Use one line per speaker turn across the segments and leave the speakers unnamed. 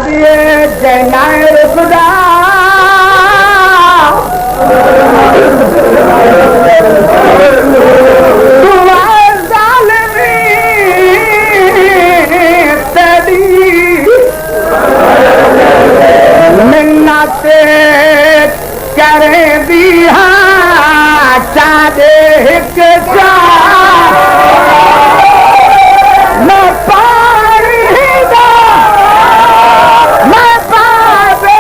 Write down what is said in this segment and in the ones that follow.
दिए जनाए खुदा मिन्नते करे दिया चादे हिकसा मैं पानी दा मैं पावे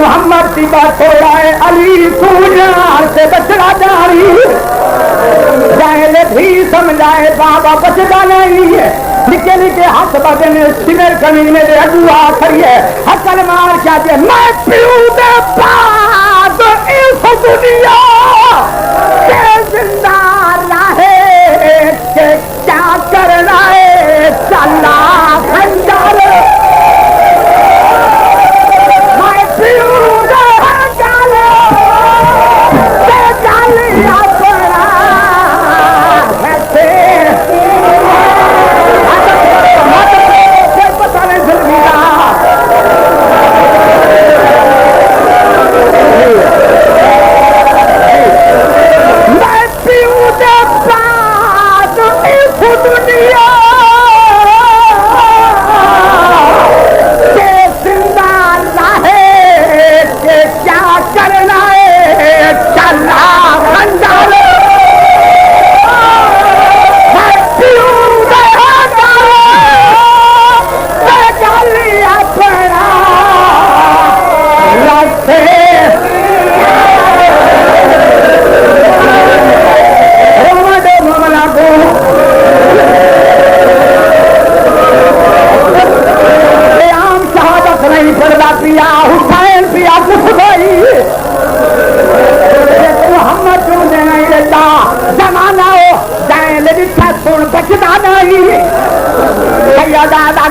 मोहम्मद की बात हो रहा है अली सूझार से बचना जारी जाए भी समझाए बाबा बचता नहीं है निके निके हाथ बदने सिमर कमीने दे अगुआ खड़ी है हकल मार क्या दे मैं पीऊ दे पास इस दुनिया के जिंदा रहे के क्या करना है चला खंजर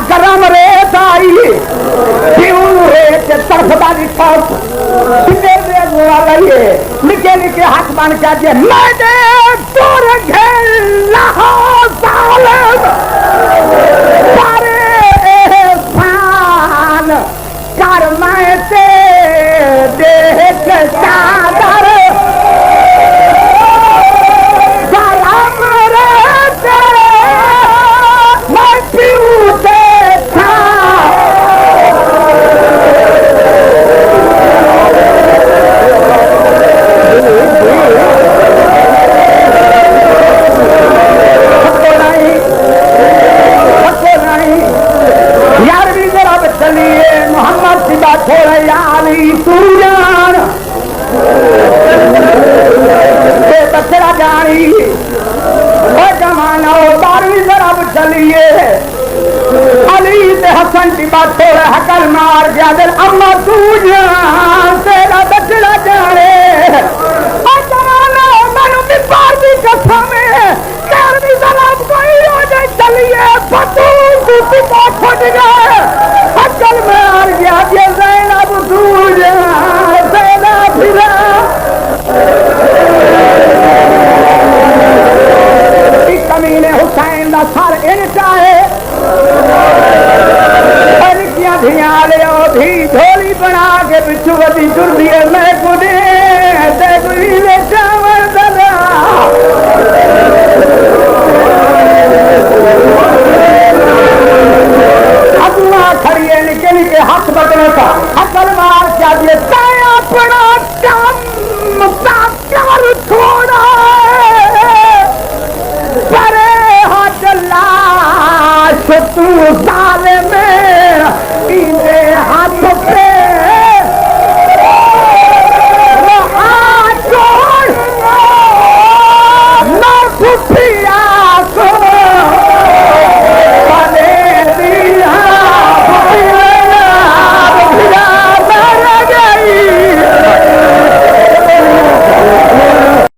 गरम रेत आई निके निके हाथ बन के मैंने कर मैं से देख चादर गरम रेत मैं पीऊ देखा मोहम्मद की बात हो रही आली सूजान बचरा जानी जमाना 12वीं तरफ चलिए अली से हसन की बात हो रही हकल मार गया दिल अम्मा सूजान तेरा बचरा जाने जमाना मनु मिसार की कसम है 12वीं तरफ कोई हो जाए चलिए बतून की पिता फट गए हकल मार गया ये ज़ैनब सूजान तेरा फिरा कमीने हुसैन का सर इनका है धिया ले धी झोली बना के पिछू बदी चुरदी है मैं कुदे अगुआ खड़ी है निके निके हाथ बदले का हकल मार क्या दिए